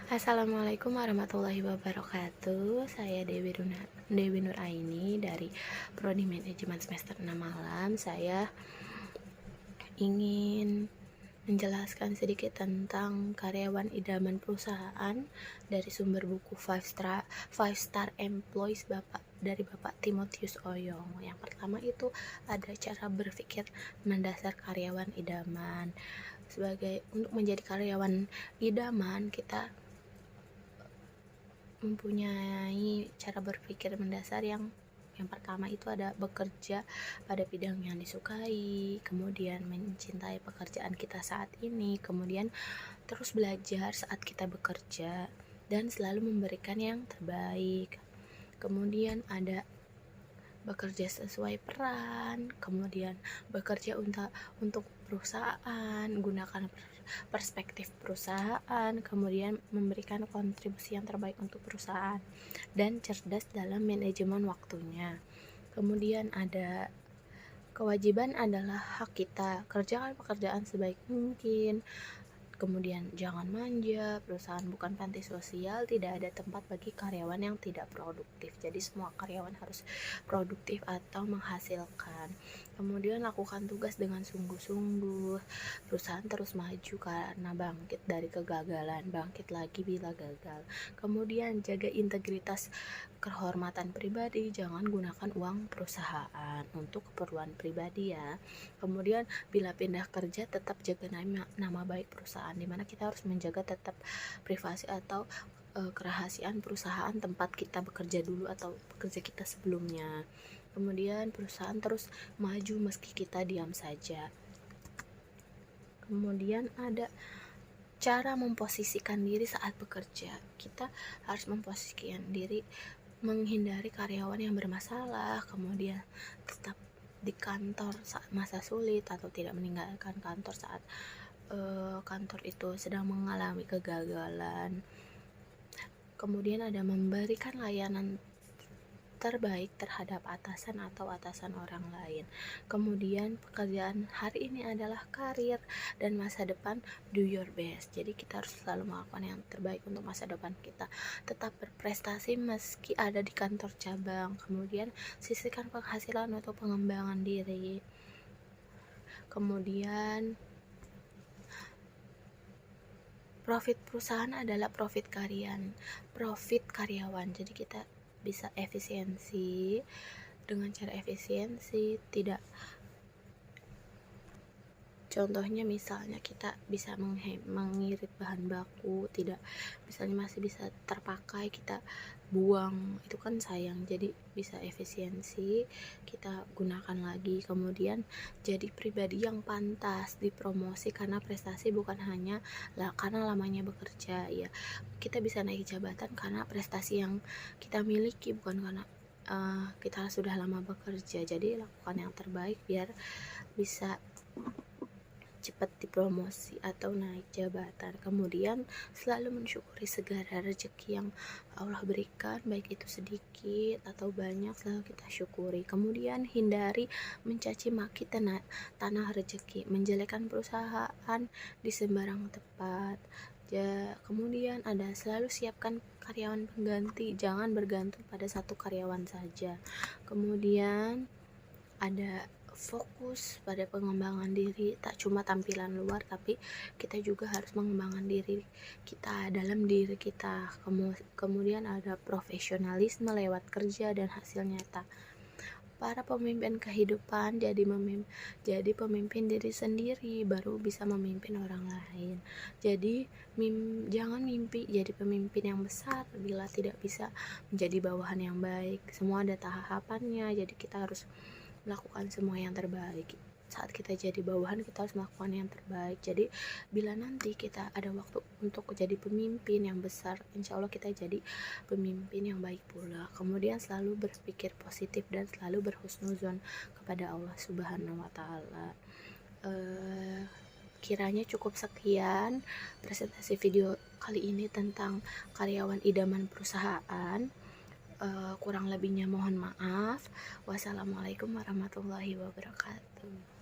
Assalamualaikum warahmatullahi wabarakatuh. Saya Dewi Nuraini dari Prodi Manajemen semester 6 Malam. Saya ingin menjelaskan sedikit tentang karyawan idaman perusahaan dari sumber buku Five Star Employees dari Bapak Timotius Oyong. Yang pertama itu ada cara berpikir mendasar karyawan idaman. Untuk menjadi karyawan idaman, kita mempunyai cara berpikir mendasar yang pertama itu ada bekerja pada bidang yang disukai, kemudian mencintai pekerjaan kita saat ini, kemudian terus belajar saat kita bekerja dan selalu memberikan yang terbaik. Kemudian ada bekerja sesuai peran, kemudian bekerja untuk perusahaan, gunakan perspektif perusahaan, kemudian memberikan kontribusi yang terbaik untuk perusahaan, dan cerdas dalam manajemen waktunya. Kemudian ada kewajiban adalah hak kita, kerjakan pekerjaan sebaik mungkin. Kemudian jangan manja, perusahaan bukan panti sosial, tidak ada tempat bagi karyawan yang tidak produktif. Jadi semua karyawan harus produktif atau menghasilkan. Kemudian lakukan tugas dengan sungguh-sungguh. Perusahaan terus maju karena bangkit dari kegagalan, bangkit lagi bila gagal. Kemudian jaga integritas kehormatan pribadi, jangan gunakan uang perusahaan untuk keperluan pribadi ya. Kemudian bila pindah kerja tetap jaga nama baik perusahaan, dimana kita harus menjaga tetap privasi atau kerahasiaan perusahaan tempat kita bekerja dulu atau bekerja kita sebelumnya. Kemudian perusahaan terus maju meski kita diam saja. Kemudian ada cara memposisikan diri saat bekerja. Kita harus memposisikan diri menghindari karyawan yang bermasalah, kemudian tetap di kantor saat masa sulit atau tidak meninggalkan kantor saat kantor itu sedang mengalami kegagalan. Kemudian ada memberikan layanan terbaik terhadap atasan atau atasan orang lain. Kemudian pekerjaan hari ini adalah karir dan masa depan, do your best. Jadi kita harus selalu melakukan yang terbaik untuk masa depan kita. Tetap berprestasi meski ada di kantor cabang. Kemudian sisihkan penghasilan untuk pengembangan diri. Kemudian profit perusahaan adalah profit karyawan. Jadi kita bisa efisiensi, dengan cara efisiensi tidak, contohnya misalnya kita bisa mengirit bahan baku, tidak, misalnya masih bisa terpakai kita buang, itu kan sayang. Jadi bisa efisiensi, kita gunakan lagi. Kemudian jadi pribadi yang pantas dipromosi karena prestasi, bukan hanya karena lamanya bekerja ya. Kita bisa naik jabatan karena prestasi yang kita miliki, bukan karena kita sudah lama bekerja. Jadi lakukan yang terbaik biar bisa cepat dipromosi atau naik jabatan. Kemudian selalu mensyukuri segala rezeki yang Allah berikan, baik itu sedikit atau banyak, selalu kita syukuri. Kemudian hindari mencaci maki tanah rezeki, menjelekkan perusahaan di sembarang tempat. Kemudian ada selalu siapkan karyawan pengganti, jangan bergantung pada satu karyawan saja. Kemudian ada fokus pada pengembangan diri, tak cuma tampilan luar, tapi kita juga harus mengembangkan diri kita dalam diri kita. Kemudian ada profesionalisme lewat kerja dan hasil nyata. Para pemimpin kehidupan, jadi pemimpin diri sendiri, baru bisa memimpin orang lain. Jadi jangan mimpi jadi pemimpin yang besar bila tidak bisa menjadi bawahan yang baik. Semua ada tahapannya, jadi kita harus melakukan semua yang terbaik. Saat kita jadi bawahan, kita harus melakukan yang terbaik. Jadi bila nanti kita ada waktu untuk jadi pemimpin yang besar, insya Allah kita jadi pemimpin yang baik pula. Kemudian selalu berpikir positif dan selalu berhusnuzon kepada Allah Subhanahu wa Ta'ala. Kiranya cukup sekian presentasi video kali ini tentang karyawan idaman perusahaan. Kurang lebihnya mohon maaf. Wassalamualaikum warahmatullahi wabarakatuh.